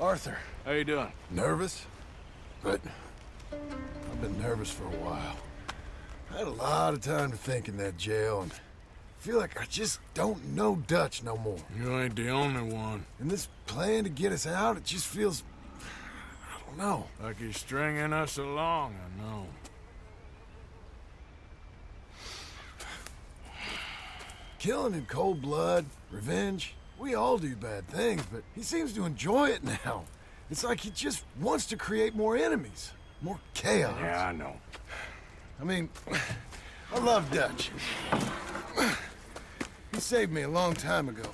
Arthur. How you doing? Nervous? But I've been nervous for a while. I had a lot of time to think in that jail, and I feel like I just don't know Dutch no more. You ain't the only one. And this plan to get us out, it just feels... I don't know. Like he's stringing us along, I know. Killing in cold blood, revenge, we all do bad things, but he seems to enjoy it now. It's like he just wants to create more enemies, more chaos. Yeah, I know. I mean, I love Dutch. He saved me a long time ago.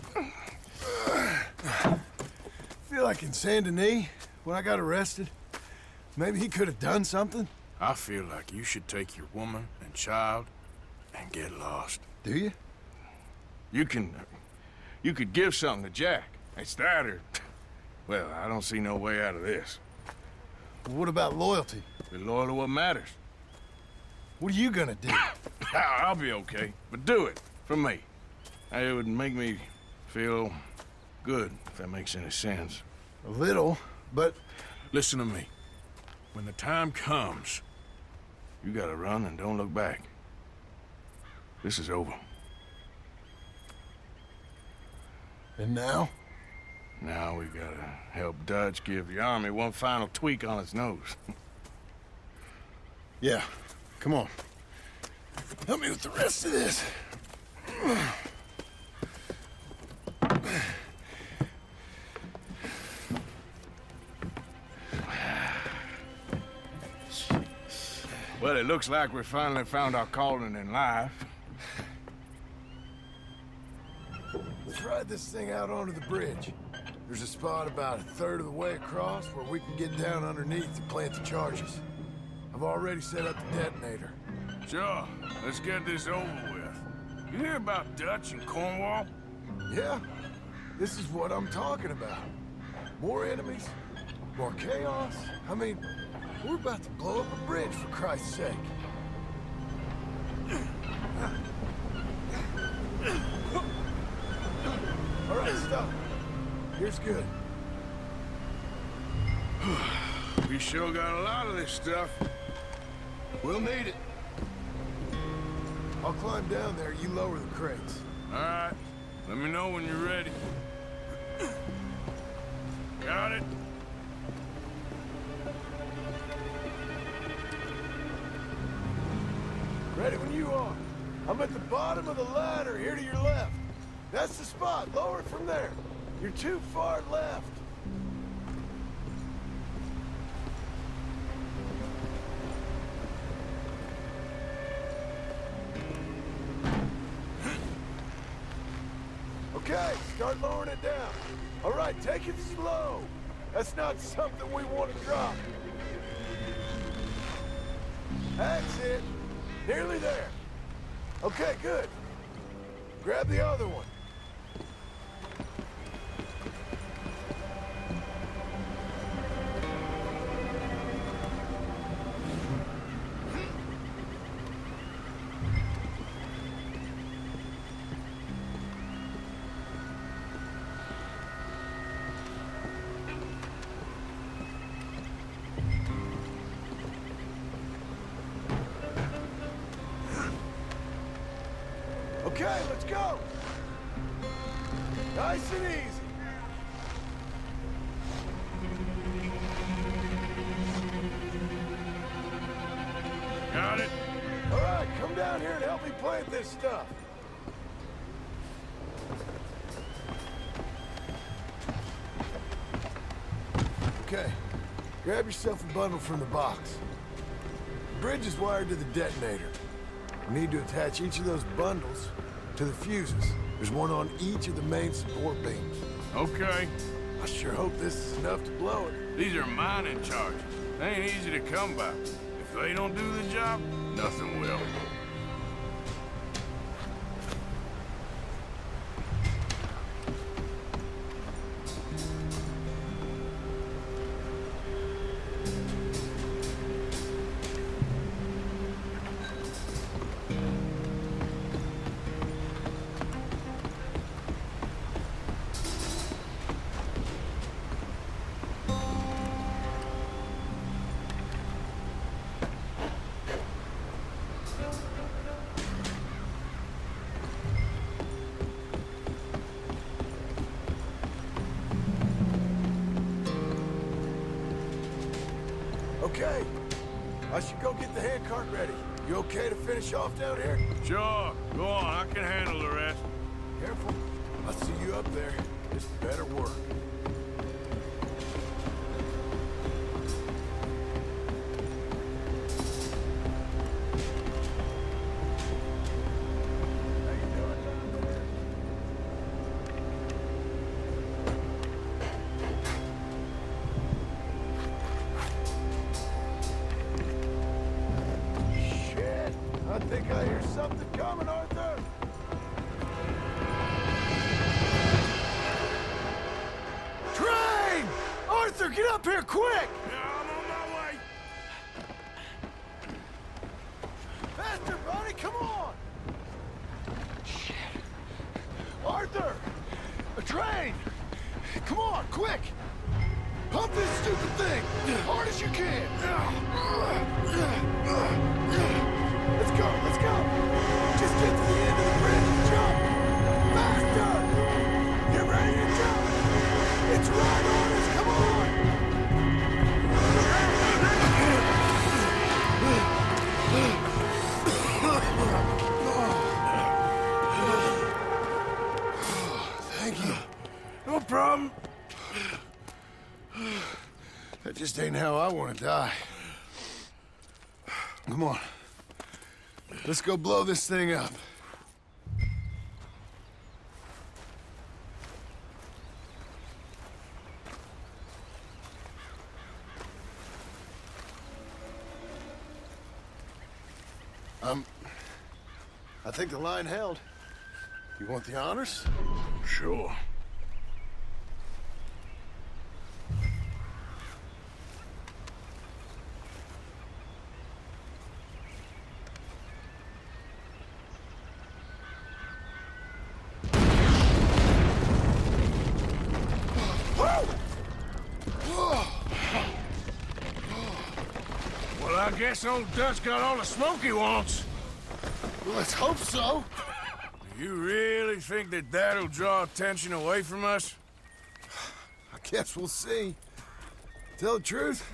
I feel like in Saint Denis, when I got arrested, maybe he could have done something. I feel like you should take your woman and child and get lost. Do you? You could give something to Jack. It's that or... Well, I don't see no way out of this. What about loyalty? Be loyal to what matters. What are you gonna do? I'll be okay, but do it, for me. It would make me feel good, if that makes any sense. A little, but... Listen to me. When the time comes, you gotta run and don't look back. This is over. And now? Now we gotta help Dutch give the army one final tweak on its nose. Yeah, come on. Help me with the rest of this. Well, it looks like we finally found our calling in life. Let's ride this thing out onto the bridge. There's a spot about a third of the way across where we can get down underneath to plant the charges. I've already set up the detonator. Sure, let's get this over with. You hear about Dutch and Cornwall? Yeah, this is what I'm talking about. More enemies, more chaos. I mean, we're about to blow up a bridge, for Christ's sake. All right, stop. Here's good. We sure got a lot of this stuff. We'll need it. I'll climb down there, you lower the crates. All right, let me know when you're ready. Got it? Ready when you are. I'm at the bottom of the ladder, here to your left. That's the spot. Lower it from there. You're too far left. Okay, start lowering it down. All right, take it slow. That's not something we want to drop. That's it. Nearly there. Okay, good. Grab the other one. Okay, let's go. Nice and easy. Got it? All right, come down here and help me plant this stuff. Okay, grab yourself a bundle from the box. The bridge is wired to the detonator. We need to attach each of those bundles to the fuses. There's one on each of the main support beams. Okay. I sure hope this is enough to blow it. These are mining charges. They ain't easy to come by. If they don't do the job, nothing will. Okay. I should go get the handcart ready. You okay to finish off down here? Sure. Go on. I can handle the rest. Careful. I'll see you up there. This better work. How you doing down there? Shit! I think I hear something coming, Arthur! Train! Arthur, get up here quick! Yeah, I'm on my way. Faster, buddy, come on! Shit. Arthur! A train! Come on, quick! Pump this stupid thing! As hard as you can! Let's go, let's go! Just get to the end of the bridge and jump! Faster! Get ready to jump! It's right on us, come on! Thank you. No problem. That just ain't how I want to die. Come on. Let's go blow this thing up. I think the line held. You want the honors? Sure. Well, I guess old Dutch got all the smoke he wants. Well, let's hope so. You really think that that'll draw attention away from us? I guess we'll see. Tell the truth,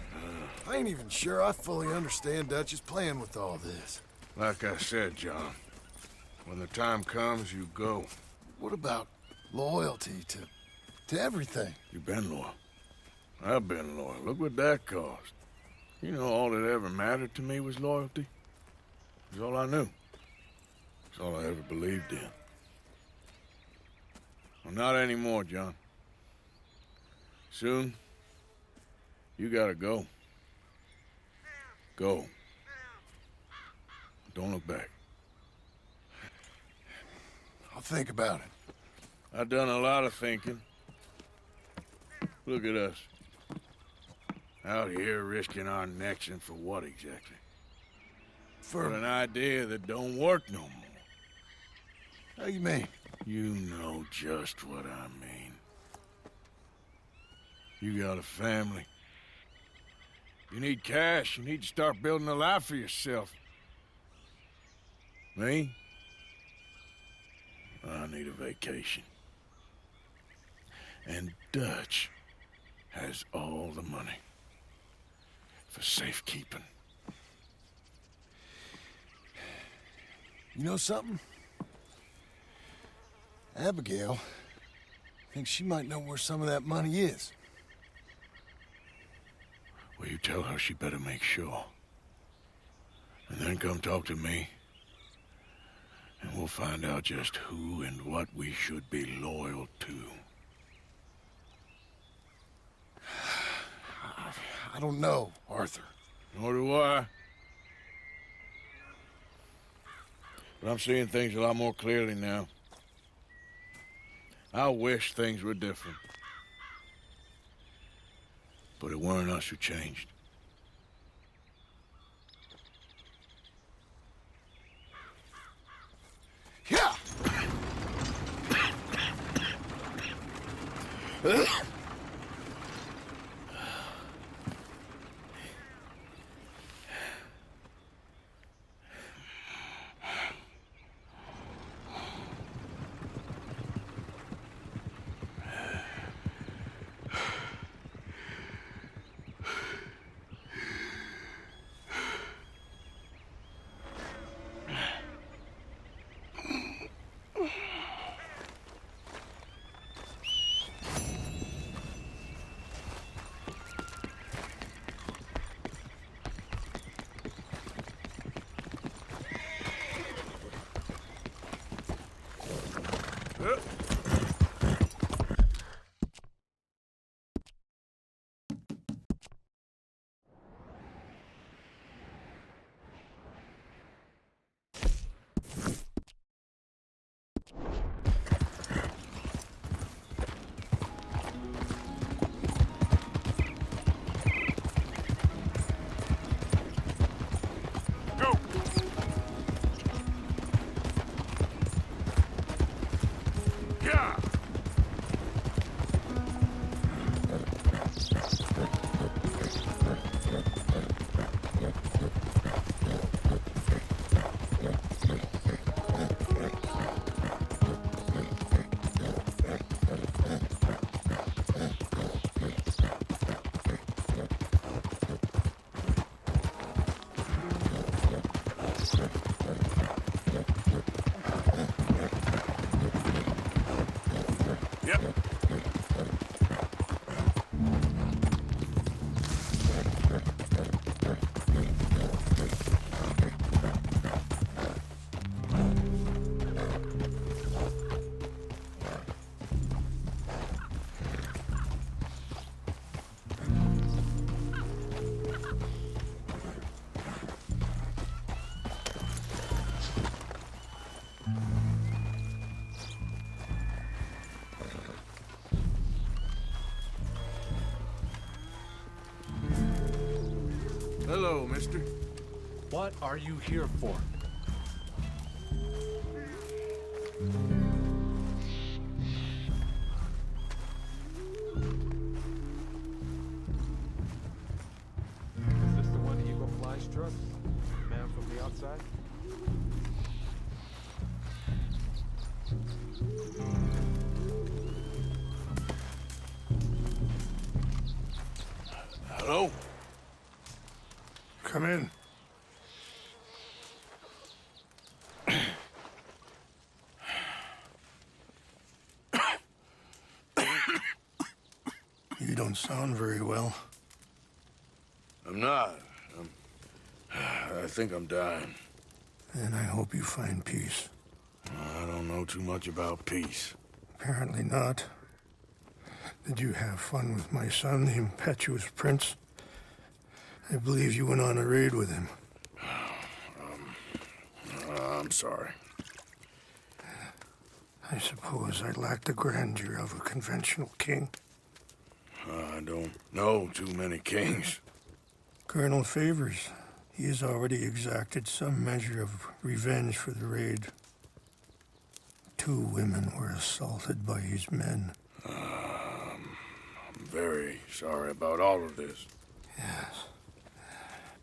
I ain't even sure I fully understand Dutch's plan with all this. Like I said, John, when the time comes, you go. What about loyalty to everything? You've been loyal. I've been loyal. Look what that cost. You know, all that ever mattered to me was loyalty. It was all I knew. It's all I ever believed in. Well, not anymore, John. Soon, you gotta go. Go. Don't look back. I'll think about it. I've done a lot of thinking. Look at us. Out here risking our necks, and for what exactly? For an idea that don't work no more. How you mean? You know just what I mean. You got a family. You need cash. You need to start building a life for yourself. Me? I need a vacation. And Dutch has all the money for safekeeping. You know something? Abigail thinks she might know where some of that money is. Well, you tell her she better make sure. And then come talk to me. And we'll find out just who and what we should be loyal to. I don't know, Arthur. Nor do I. But I'm seeing things a lot more clearly now. I wish things were different. But it weren't us who changed. Yeah! Yeah. Yep. Hello, mister. What are you here for? Is this the one that Eagle Fly's truck? Man from the outside? Hello? Come in. You don't sound very well. I'm not. I think I'm dying. And I hope you find peace. I don't know too much about peace. Apparently not. Did you have fun with my son, the impetuous prince? I believe you went on a raid with him. I'm sorry. I suppose I lacked the grandeur of a conventional king. I don't know too many kings. Colonel Favors, he has already exacted some measure of revenge for the raid. 2 women were assaulted by his men. I'm very sorry about all of this. Yes.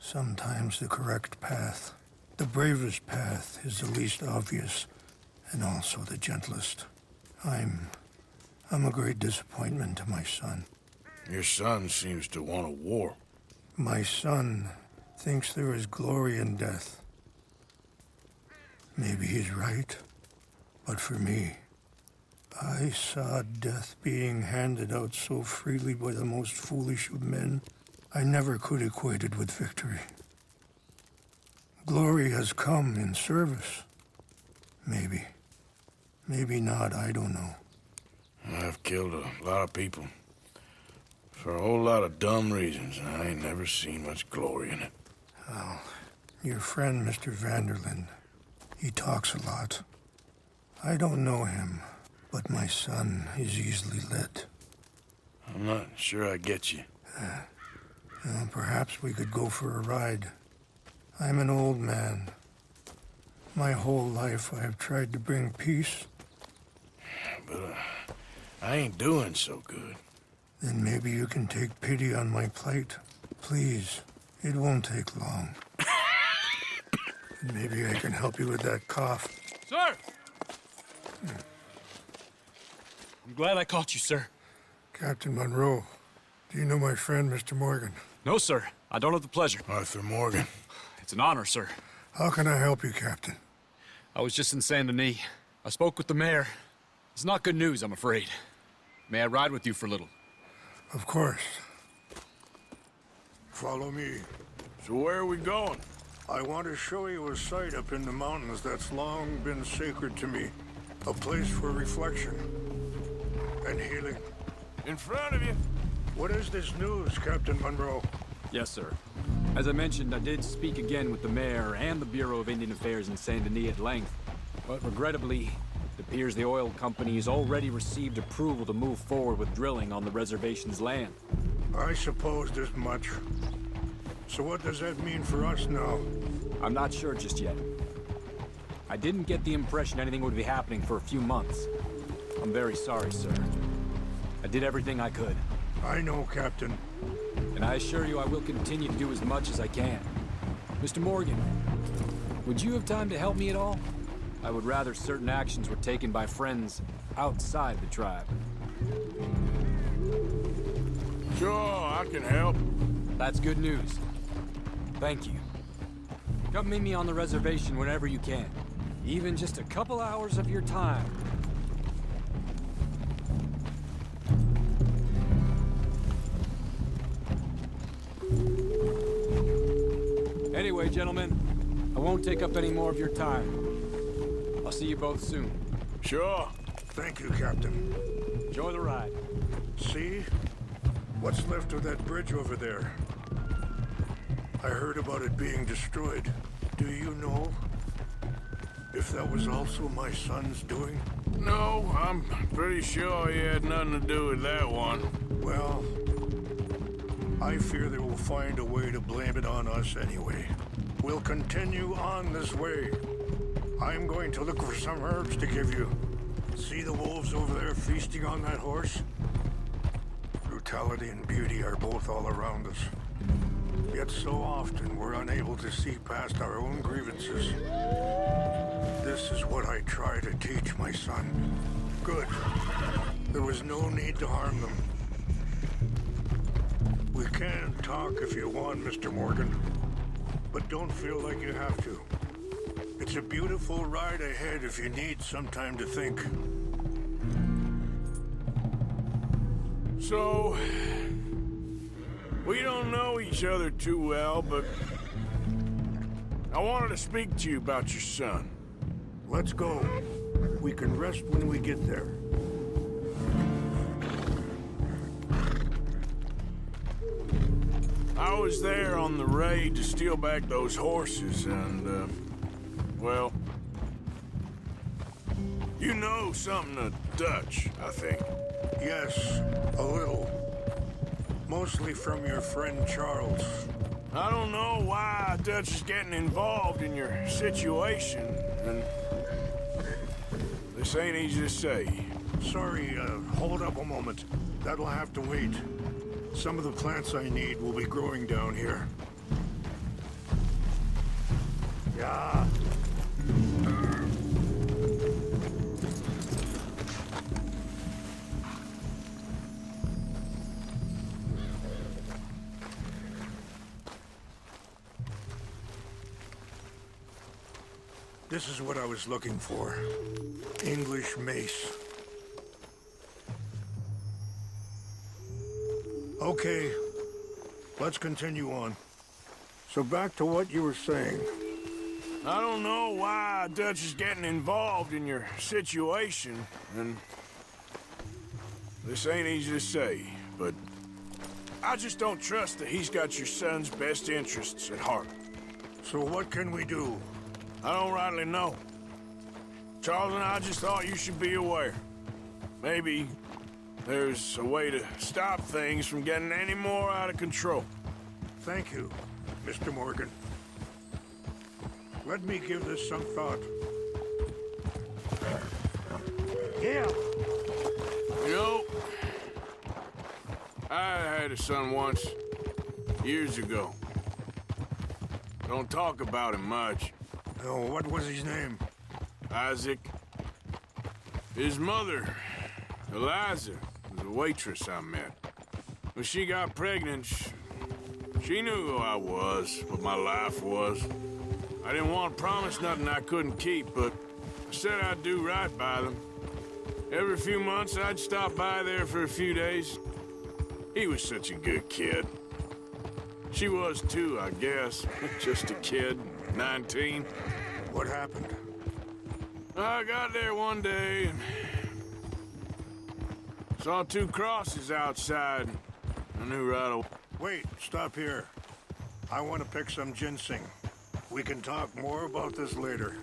Sometimes the correct path, the bravest path, is the least obvious, and also the gentlest. I'm a great disappointment to my son. Your son seems to want a war. My son thinks there is glory in death. Maybe he's right, but for me, I saw death being handed out so freely by the most foolish of men, I never could equate it with victory. Glory has come in service. Maybe. Maybe not, I don't know. I've killed a lot of people. For a whole lot of dumb reasons, and I ain't never seen much glory in it. Oh, your friend, Mr. Vanderlyn, he talks a lot. I don't know him, but my son is easily led. I'm not sure I get you. Well, perhaps we could go for a ride. I'm an old man. My whole life I have tried to bring peace. But I ain't doing so good. Then maybe you can take pity on my plight. Please, it won't take long. And maybe I can help you with that cough. Sir! I'm glad I caught you, sir. Captain Monroe, do you know my friend, Mr. Morgan? No, sir. I don't have the pleasure. Arthur Morgan. It's an honor, sir. How can I help you, Captain? I was just in Saint Denis. I spoke with the mayor. It's not good news, I'm afraid. May I ride with you for a little? Of course. Follow me. So where are we going? I want to show you a site up in the mountains that's long been sacred to me. A place for reflection and healing. In front of you. What is this news, Captain Monroe? Yes, sir. As I mentioned, I did speak again with the mayor and the Bureau of Indian Affairs in Saint Denis at length. But regrettably, it appears the oil company has already received approval to move forward with drilling on the reservation's land. I supposed as much. So what does that mean for us now? I'm not sure just yet. I didn't get the impression anything would be happening for a few months. I'm I'm very sorry, sir. I did everything I could. I know, Captain. And I assure you I will continue to do as much as I can. Mr. Morgan, would you have time to help me at all? I would rather certain actions were taken by friends outside the tribe. Sure, I can help. That's good news. Thank you. Come meet me on the reservation whenever you can. Even just a couple hours of your time. Anyway, gentlemen, I won't take up any more of your time. I'll see you both soon. Sure. Thank you, Captain. Enjoy the ride. See? What's left of that bridge over there? I heard about it being destroyed. Do you know if that was also my son's doing? No, I'm pretty sure he had nothing to do with that one. Well, I fear they will find a way to blame it on us anyway. We'll continue on this way. I'm going to look for some herbs to give you. See the wolves over there feasting on that horse? Brutality and beauty are both all around us. Yet so often we're unable to see past our own grievances. This is what I try to teach my son. Good. There was no need to harm them. We can talk if you want, Mr. Morgan. But don't feel like you have to. It's a beautiful ride ahead if you need some time to think. So, we don't know each other too well, but I wanted to speak to you about your son. Let's go. We can rest when we get there. I was there on the raid to steal back those horses, and, well, you know something of Dutch, I think. Yes, a little. Mostly from your friend Charles. I don't know why Dutch is getting involved in your situation, and this ain't easy to say. Sorry, hold up a moment. That'll have to wait. Some of the plants I need will be growing down here. Yeah. This is what I was looking for. English mace. Okay, let's continue on. So back to what you were saying. I don't know why Dutch is getting involved in your situation, and this ain't easy to say, but I just don't trust that he's got your son's best interests at heart. So what can we do? I don't rightly know. Charles and I just thought you should be aware. Maybe there's a way to stop things from getting any more out of control. Thank you, Mr. Morgan. Let me give this some thought. Yeah. You know, I had a son once, years ago. Don't talk about him much. Oh, what was his name? Isaac. His mother, Eliza, was a waitress I met. When she got pregnant, she knew who I was, what my life was. I didn't want to promise nothing I couldn't keep, but I said I'd do right by them. Every few months, I'd stop by there for a few days. He was such a good kid. She was too, I guess. Just a kid, 19. What happened? I got there one day and saw two crosses outside. I knew right away. Wait, stop here. I want to pick some ginseng. We can talk more about this later.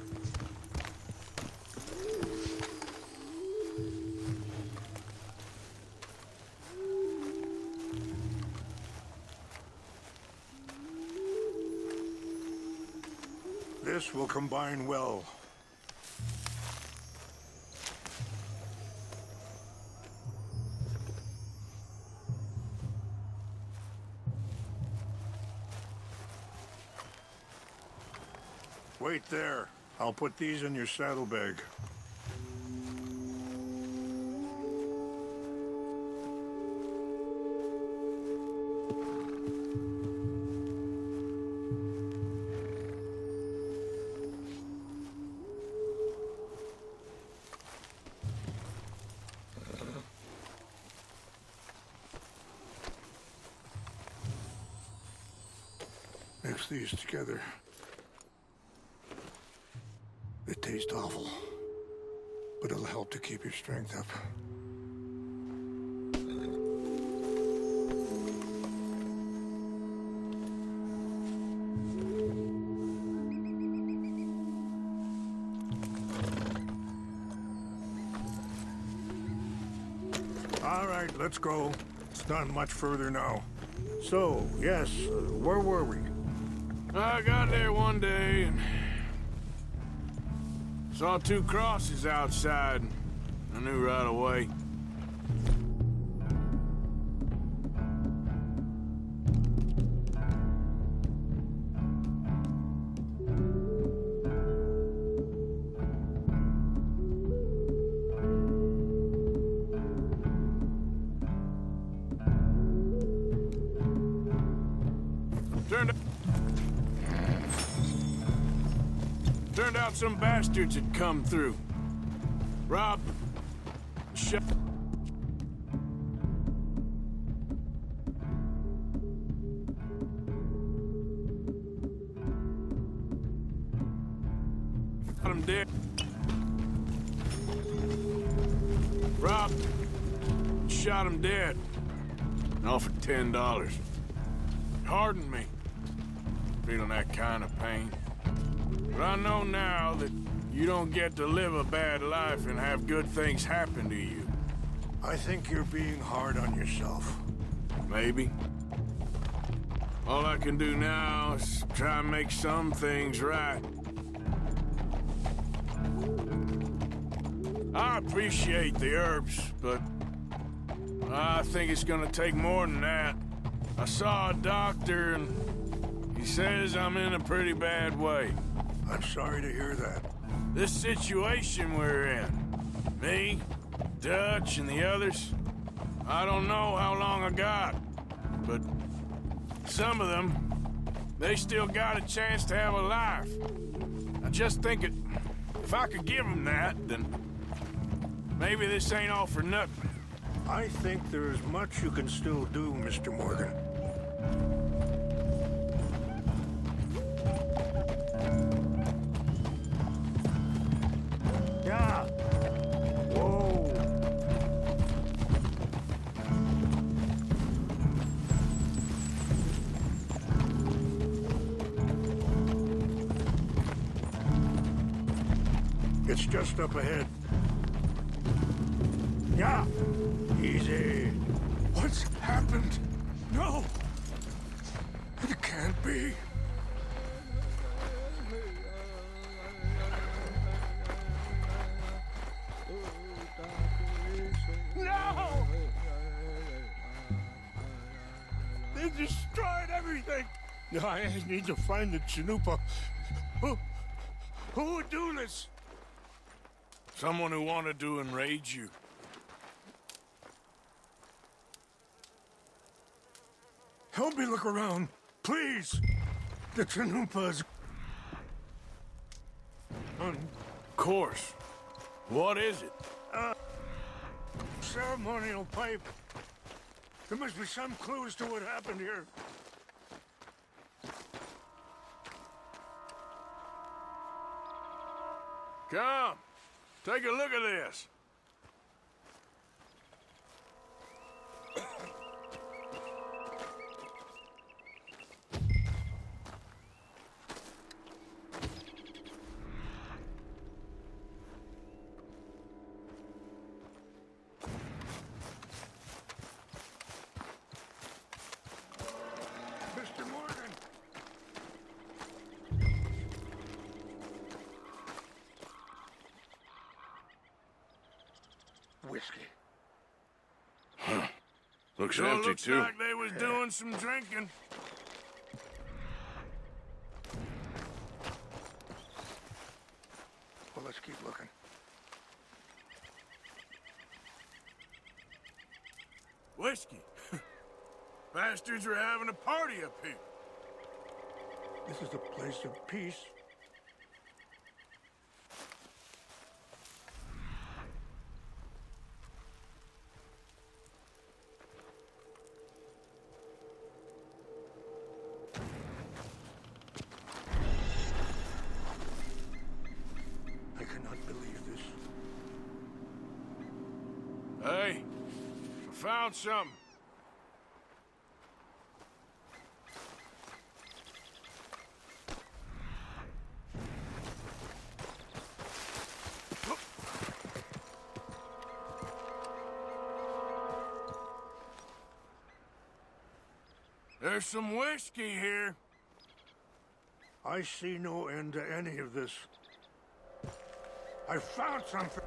This will combine well. Wait there. I'll put these in your saddlebag. Mix these together. They taste awful, but it'll help to keep your strength up. All right, let's go. It's not much further now. So, yes, where were we? I got there one day and saw two crosses outside. I knew right away. Turned out some bastards had come through. Robbed, shot. Got him dead. Robbed, shot him dead. And offered $10. Hardened me. Feeling that kind of pain. But I know now that you don't get to live a bad life and have good things happen to you. I think you're being hard on yourself. Maybe. All I can do now is try and make some things right. I appreciate the herbs, but I think it's gonna take more than that. I saw a doctor and he says I'm in a pretty bad way. I'm sorry to hear that. This situation we're in, me, Dutch, and the others, I don't know how long I got, but some of them, they still got a chance to have a life. I just think if I could give them that, then maybe this ain't all for nothing. I think there's much you can still do, Mr. Morgan. Yeah. Whoa. It's just up ahead. Yeah. Easy. What's happened? No! It can't be. No! They destroyed everything! I need to find the Chanupa. Who would do this? Someone who wanted to enrage you. Help me look around, please. The Chanupas. Of course. What is it? Ceremonial pipe. There must be some clues to what happened here. Come, take a look at this. Mr. Morgan. Whiskey. Looks Sure empty, looks too. like They was doing some drinking. let's keep looking. Whiskey. Bastards are having a party up here. This is a place of peace. I cannot believe this. Hey, I found something. There's some whiskey here. I see no end to any of this. I found something.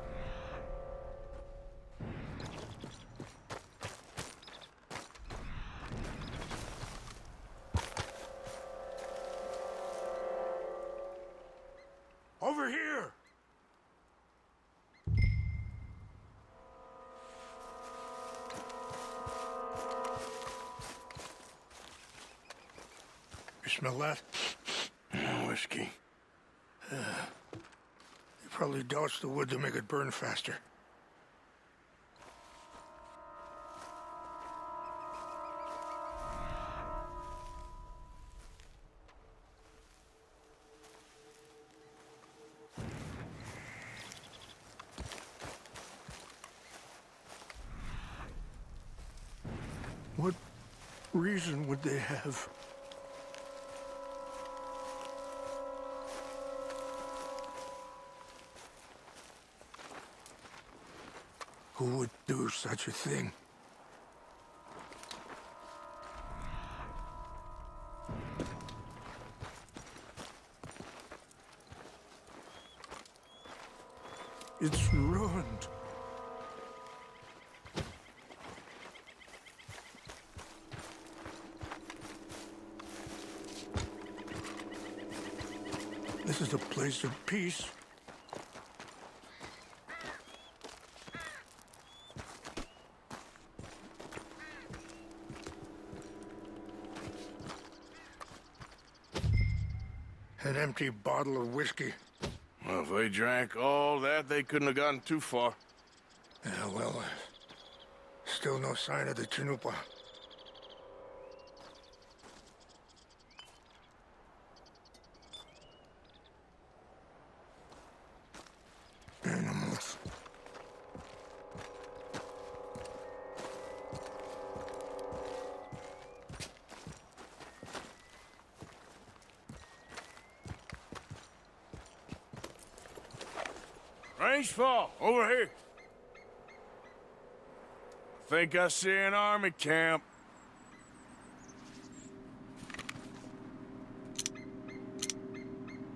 Over here! You smell that? Whiskey. They probably doused the wood to make it burn faster. What reason would they have? Who would do such a thing? It's ruined. This is a place of peace. An empty bottle of whiskey. Well, if they drank all that, they couldn't have gotten too far. Yeah, well, still no sign of the Chanupa. Animals. Rangefall, over here. Think I see an army camp.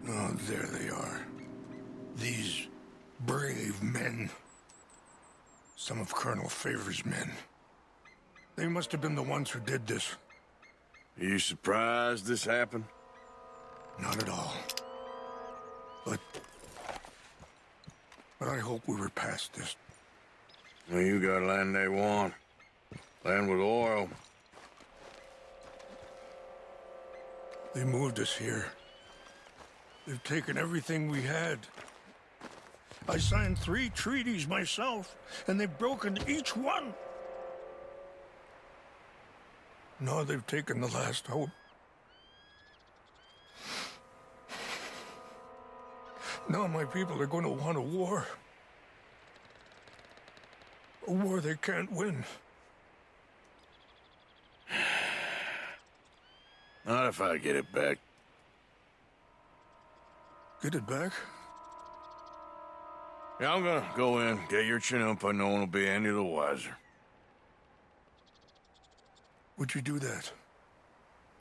Oh, there they are. These brave men. Some of Colonel Favor's men. They must have been the ones who did this. Are you surprised this happened? Not at all. But I hope we were past this. Well, you got land they want. Land with oil. They moved us here. They've taken everything we had. I signed 3 treaties myself, and they've broken each one. Now they've taken the last hope. Now my people are going to want a war. A war they can't win. Not if I get it back. Get it back? Yeah, I'm gonna go in, get your Chanupa. No one will be any the wiser. Would you do that?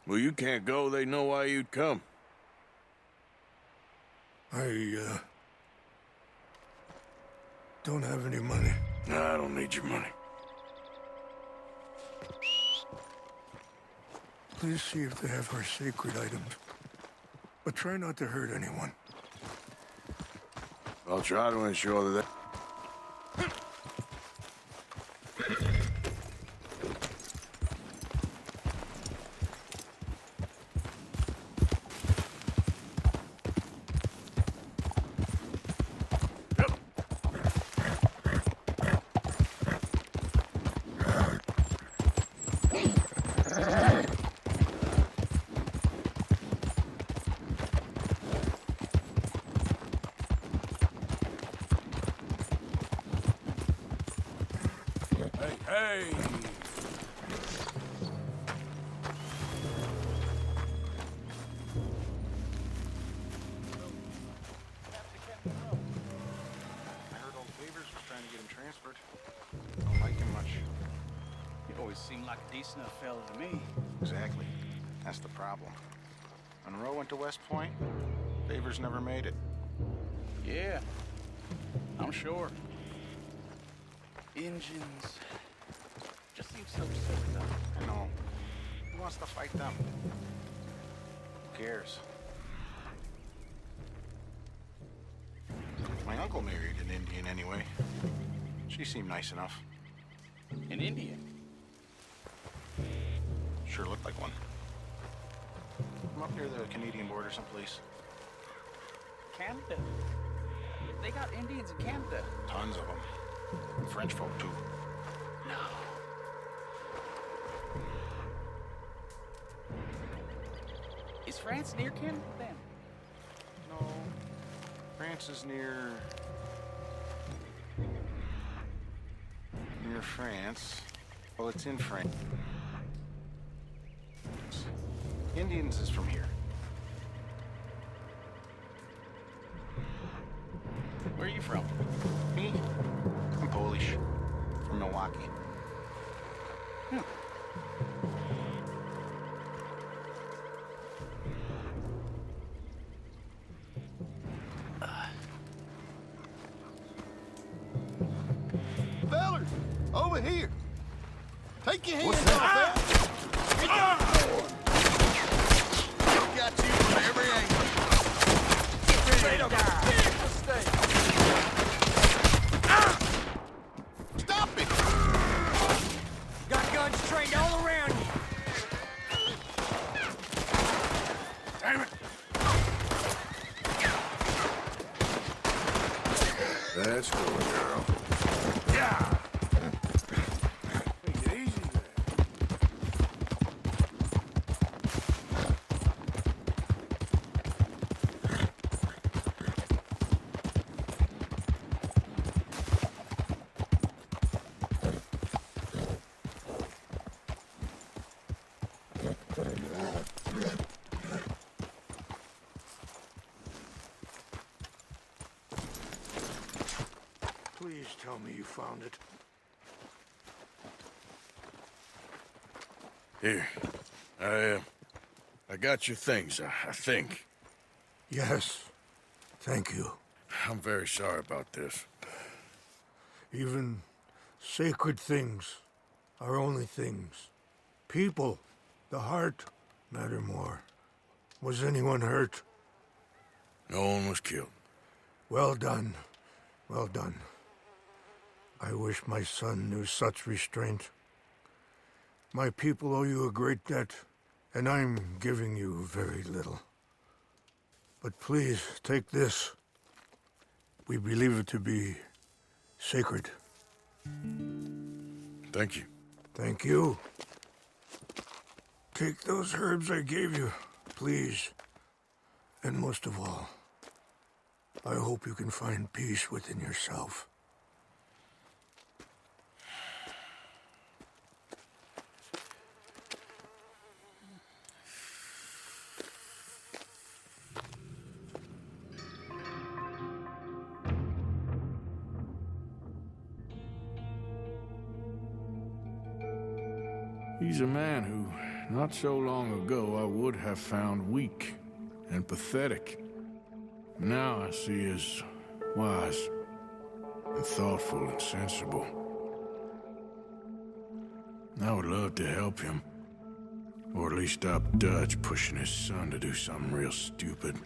Well, you can't go. They know why you'd come. I don't have any money. No, I don't need your money. Please see if they have our sacred items. But try not to hurt anyone. I'll try to ensure that... Hey! I heard old Favors was trying to get him transferred. Don't like him much. You always seemed like a decent enough fella to me. Exactly. That's the problem. Monroe went to West Point. Favors never made it. Yeah, I'm sure. Engines. Just seems so silly, though. I know. Who wants to fight them? Who cares? My uncle married an Indian anyway. She seemed nice enough. An Indian? Sure looked like one. I'm up near the Canadian border someplace. Canada? They got Indians in Canada. Tons of them. And French folk, too. No. Is France near Canada then? No. France is near France. Well, it's in France. Indians is from here. Where are you from? Me? I'm Polish. From Milwaukee. Fellers, over here. Take your hands off, fellas. Got you from every angle. Get ready to die. Stop it! Got guns trained all around you. Damn it! That's cool, girl. Yeah! Take it easy there. Please tell me you found it. Here. I got your things, I think. Yes. Thank you. I'm very sorry about this. Even sacred things are only things. People, the heart, matter more. Was anyone hurt? No one was killed. Well done. Well done. I wish my son knew such restraint. My people owe you a great debt, and I'm giving you very little. But please, take this. We believe it to be sacred. Thank you. Thank you. Take those herbs I gave you, please. And most of all, I hope you can find peace within yourself. He's a man who, not so long ago, I would have found weak and pathetic. Now I see as wise and thoughtful and sensible. I would love to help him, or at least stop Dutch pushing his son to do something real stupid.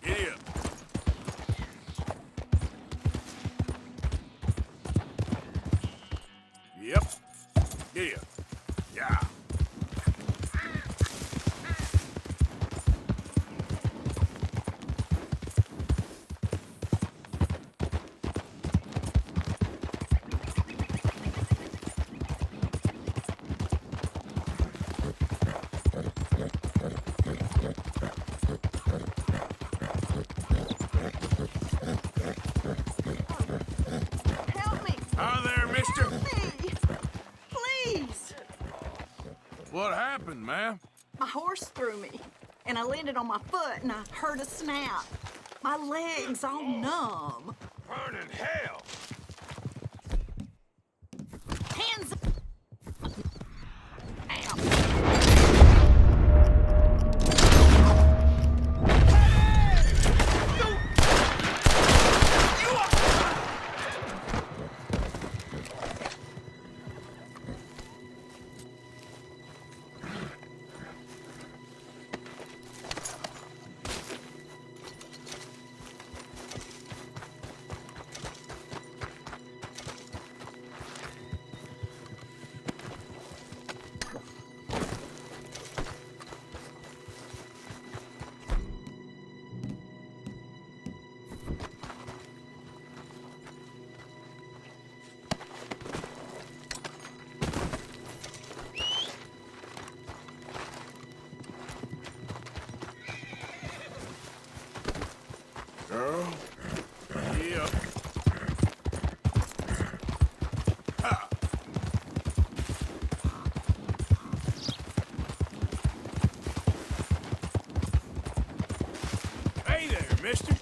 Giddy up. Yep. Giddy up. Yeah. Help me! Hi there, mister. Me! Please! What happened, ma'am? My horse threw me, and I landed on my foot, and I heard a snap. My legs all numb. Burning hell. Hands up! Ow. Girl. Yep. Ha. Hey there, mister.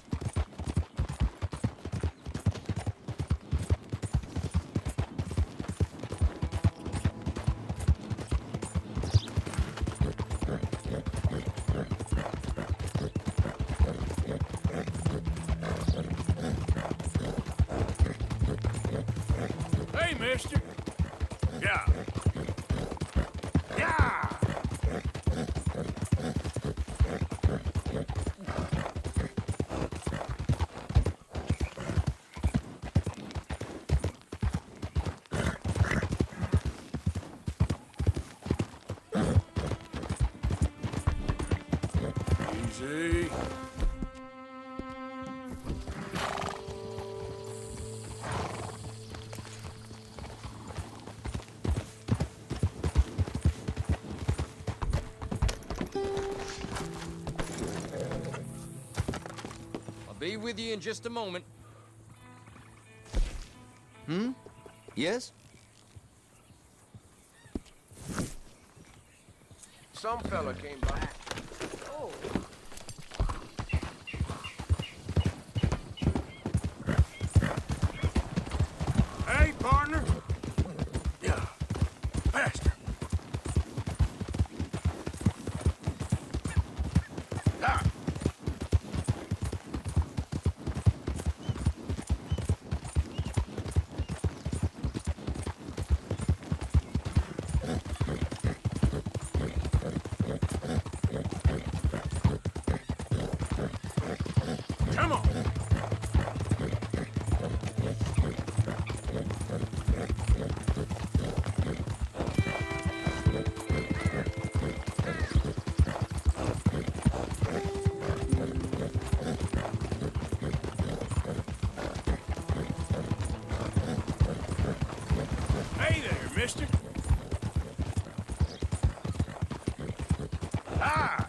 Hey, mister. Yeah. Yeah. Easy. I'll be with you in just a moment. Yes? Some fella came by. Oh. Hey, partner. Yeah. Faster. Ah. Come on. Hey there, mister. Ah!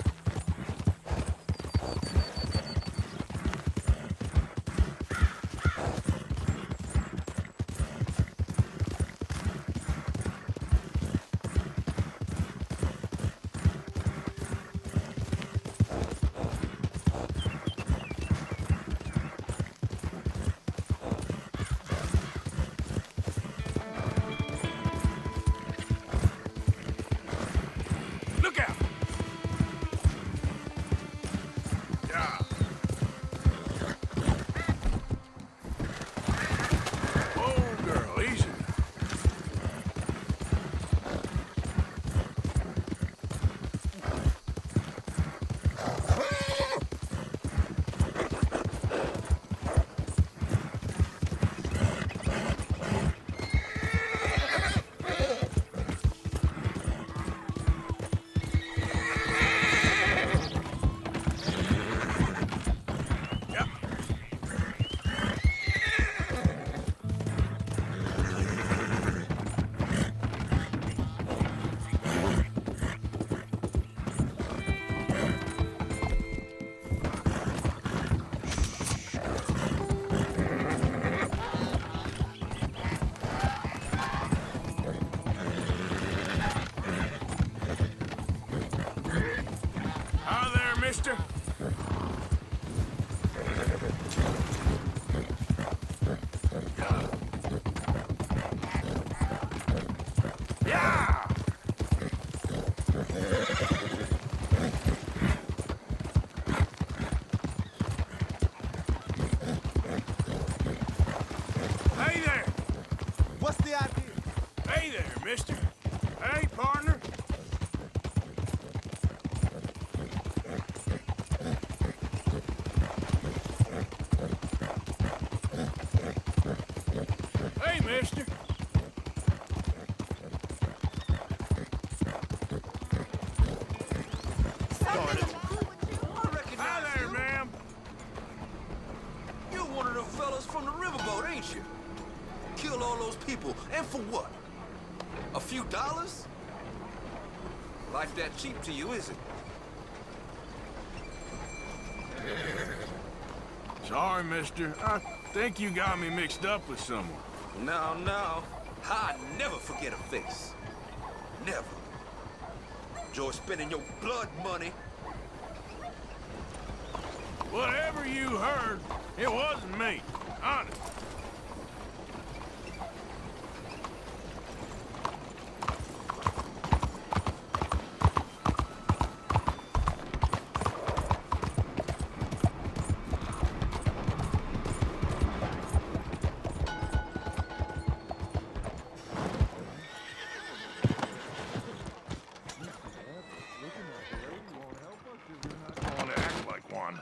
those people, and for what? A few dollars? Life that cheap to you, is it? Sorry, mister. I think you got me mixed up with someone. No. I never forget a face. Never. Enjoy spending your blood money. Whatever you heard, it wasn't me. Honest.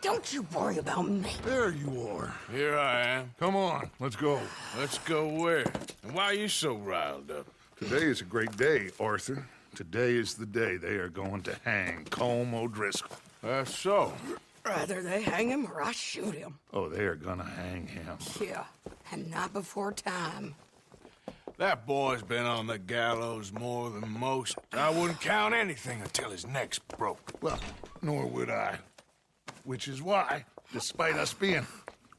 Don't you worry about me. There you are. Here I am. Come on, let's go. Let's go where? And why are you so riled up? Today is a great day, Arthur. Today is the day they are going to hang Colm O'Driscoll. That's so. Rather they hang him or I shoot him. Oh, they are gonna hang him. Yeah, and not before time. That boy's been on the gallows more than most. I wouldn't count anything until his neck's broke. Well, nor would I. Which is why, despite us being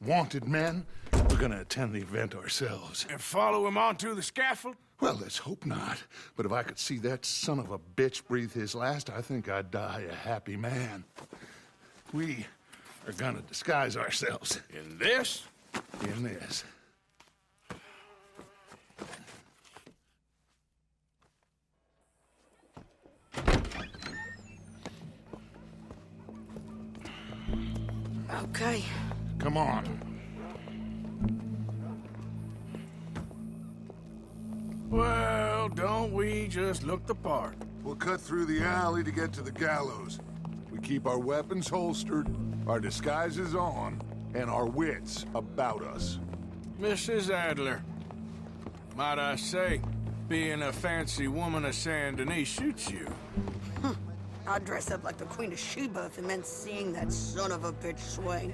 wanted men, we're gonna attend the event ourselves. And follow him onto the scaffold? Well, let's hope not. But if I could see that son of a bitch breathe his last, I think I'd die a happy man. We are gonna disguise ourselves. In this? In this. Okay. Come on. Well, don't we just look the part? We'll cut through the alley to get to the gallows. We keep our weapons holstered, our disguises on, and our wits about us. Mrs. Adler, might I say, being a fancy woman of Saint Denis suits you. I'd dress up like the Queen of Sheba if it meant seeing that son of a bitch swing.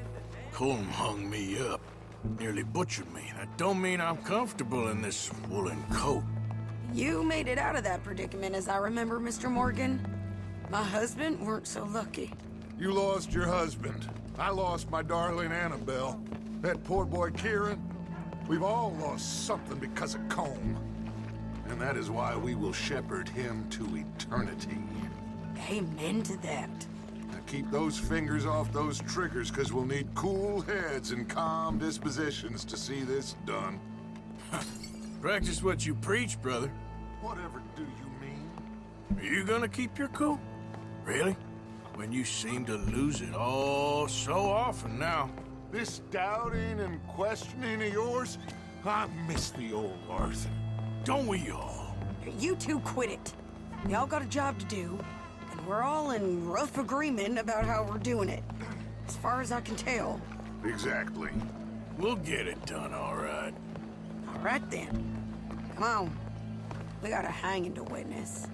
Colm hung me up. Nearly butchered me. That don't mean I'm comfortable in this woolen coat. You made it out of that predicament, as I remember, Mr. Morgan. My husband weren't so lucky. You lost your husband. I lost my darling Annabelle. That poor boy Kieran. We've all lost something because of Colm. And that is why we will shepherd him to eternity. Amen to that. Now keep those fingers off those triggers, because we'll need cool heads and calm dispositions to see this done. Practice what you preach, brother. Whatever do you mean? Are you gonna keep your cool? Really? When you seem to lose it all so often now. This doubting and questioning of yours, I miss the old Arthur. Don't we all? You two quit it. Y'all got a job to do, and we're all in rough agreement about how we're doing it. As far as I can tell. Exactly. We'll get it done, all right. All right, then. Come on. We got a hanging to witness.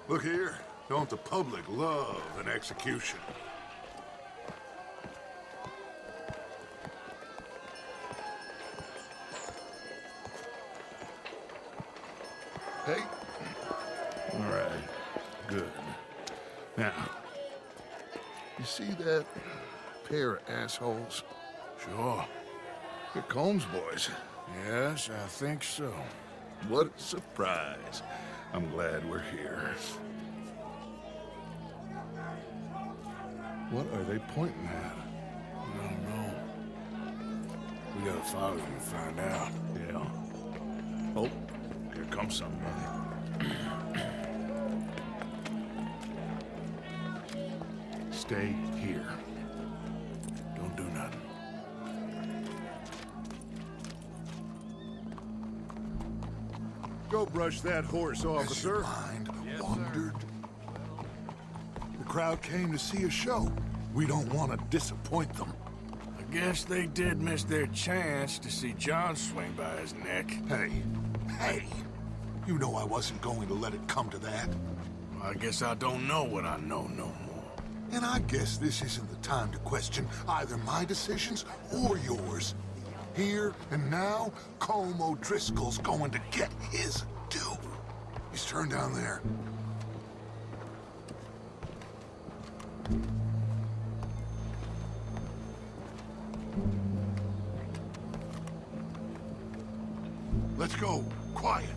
Look here. Don't the public love an execution? Hey. All right. Good. Now, you see that pair of assholes? Sure. They're Colm's boys. Yes, I think so. What a surprise. I'm glad we're here. What are they pointing at? I don't know. We gotta follow them and find out. Yeah. Oh, here comes somebody. Stay here. Don't do nothing. Go brush that horse, officer. Has your mind wandered? The crowd came to see a show. We don't want to disappoint them. I guess they did miss their chance to see John swing by his neck. Hey, you know I wasn't going to let it come to that. Well, I guess I don't know what I know no more. And I guess this isn't the time to question either my decisions or yours. Here and now, Colm O'Driscoll's going to get his due. He's turned down there. Let's go. Quiet.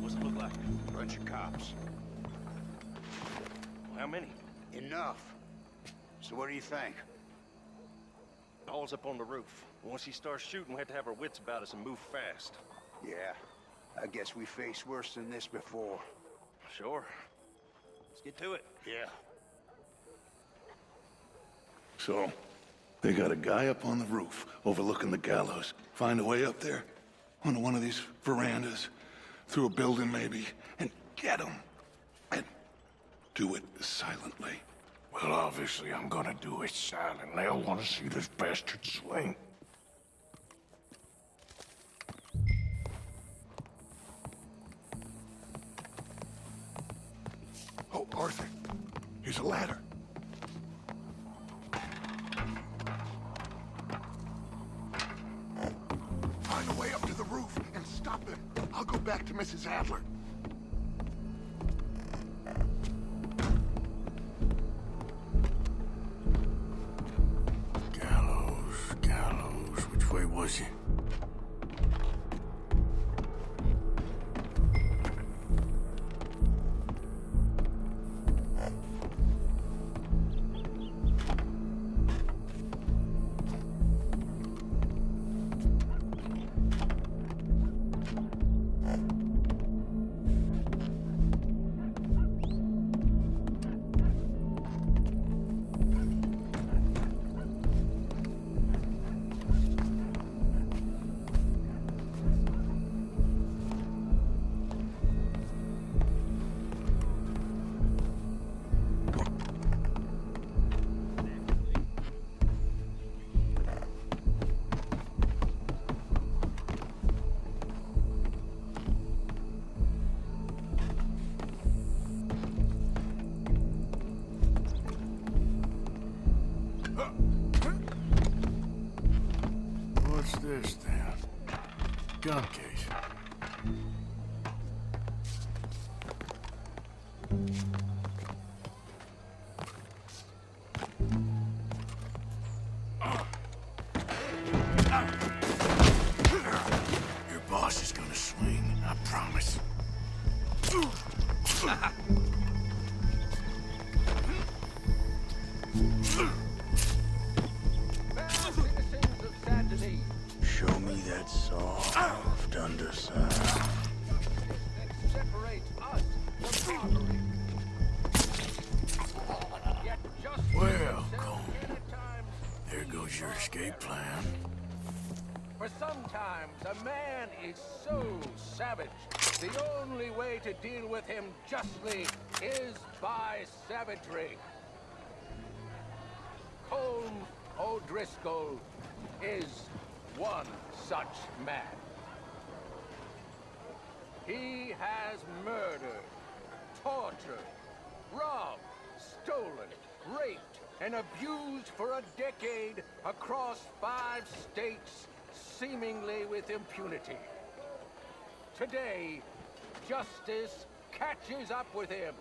What's it look like? Bunch of cops. How many? Enough. So what do you think? Paul's up on the roof. Once he starts shooting, we have to have our wits about us and move fast. Yeah. I guess we faced worse than this before. Sure. Let's get to it. Yeah. So, they got a guy up on the roof overlooking the gallows. Find a way up there, onto one of these verandas, through a building maybe, and get him. And do it silently. Well, obviously I'm gonna do it silently. I want to see this bastard swing. Oh, Arthur, here's a ladder. Find a way up to the roof and stop him. I'll go back to Mrs. Adler. Gallows. Which way was he? What's this then? Gun case. Your boss is gonna swing, I promise. Show me that soft underside. Separate us from robbery. Yet just Well, there goes your escape plan. for sometimes a man is so savage, the only way to deal with him justly is by savagery. Colm O'Driscoll is one such man. He has murdered, tortured, robbed, stolen, raped, and abused for a decade across 5 states, seemingly with impunity. Today, justice catches up with him.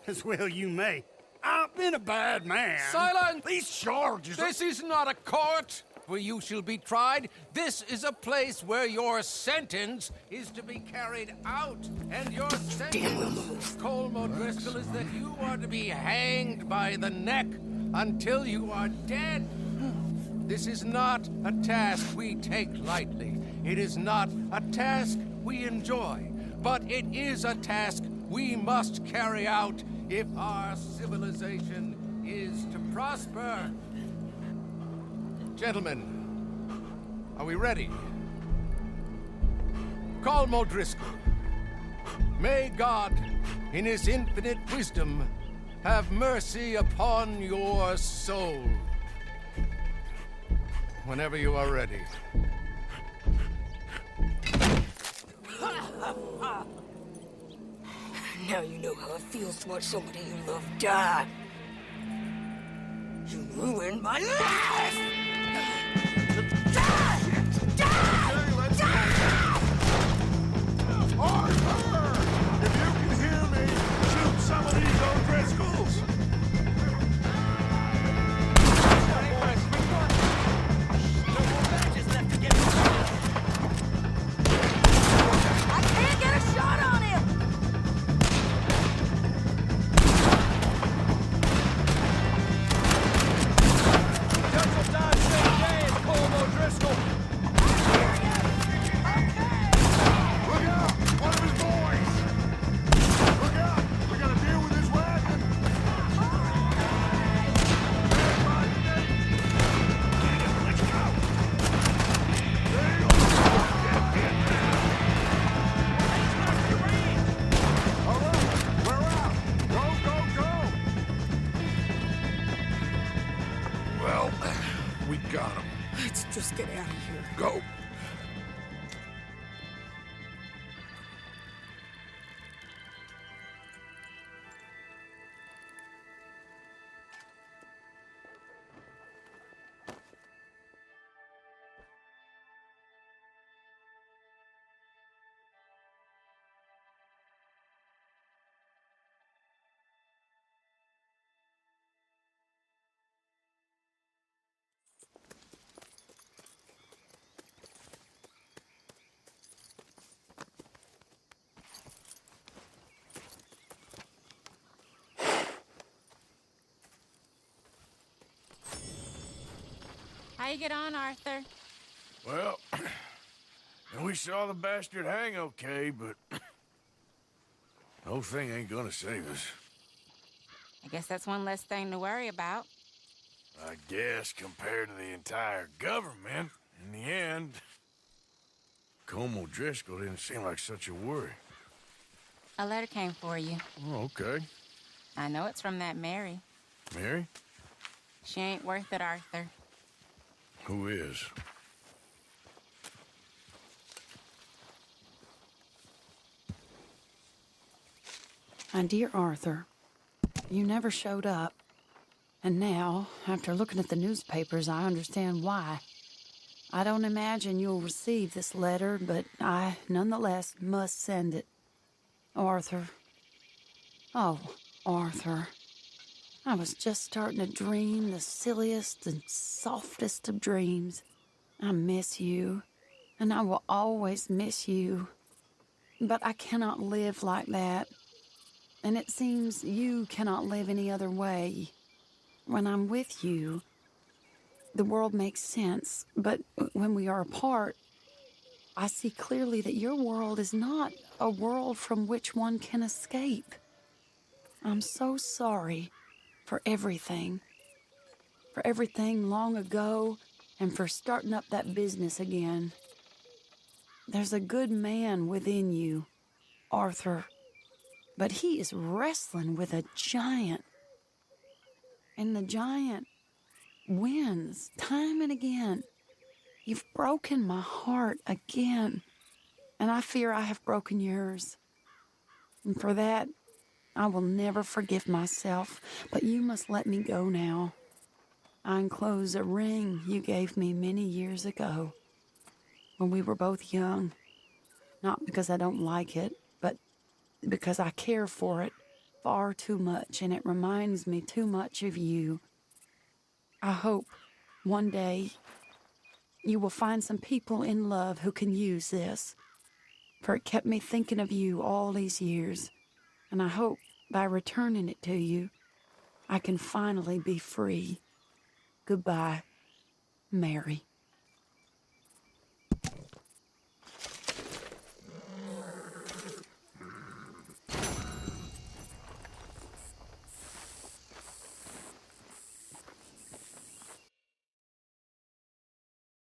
As well you may. I've been a bad man. Silence! These charges This is not a court where you shall be tried. This is a place where your sentence is to be carried out. And your sentence, Colm O'Driscoll, is that you are to be hanged by the neck until you are dead. This is not a task we take lightly. It is not a task we enjoy. But it is a task we must carry out if our civilization is to prosper. Gentlemen, are we ready? Colm O'Driscoll, may God, in his infinite wisdom, have mercy upon your soul. Whenever you are ready. Now you know how it feels to watch somebody you love die. You ruined my life! Arthur! If you can hear me, shoot some of these O'Driscolls! I can't get a shot on him! Judge died same day as Colm O'Driscoll. Look out! One of his boys! Look out! We gotta deal with this wagon! Let's go! All right, we're out! Go, go, go! Well, we got him. Let's just get out of here. Go! How you get on, Arthur? Well, we saw the bastard hang okay, but the whole thing ain't gonna save us. I guess that's one less thing to worry about. I guess compared to the entire government, in the end, Colm O'Driscoll didn't seem like such a worry. A letter came for you. Oh, okay. I know it's from that Mary. Mary? She ain't worth it, Arthur. Who is? My dear Arthur, you never showed up. And now, after looking at the newspapers, I understand why. I don't imagine you'll receive this letter, but I, nonetheless, must send it. Arthur. Oh, Arthur. I was just starting to dream the silliest and softest of dreams. I miss you, and I will always miss you. But I cannot live like that. And it seems you cannot live any other way. When I'm with you, the world makes sense. But when we are apart, I see clearly that your world is not a world from which one can escape. I'm so sorry for everything. For everything long ago, and for starting up that business again. There's a good man within you, Arthur. But he is wrestling with a giant. And the giant wins time and again. You've broken my heart again. And I fear I have broken yours. And for that, I will never forgive myself. But you must let me go now. I enclose a ring you gave me many years ago, when we were both young. Not because I don't like it, but because I care for it far too much, and it reminds me too much of you. I hope one day you will find some people in love who can use this, for it kept me thinking of you all these years, and I hope by returning it to you, I can finally be free. Goodbye, Mary.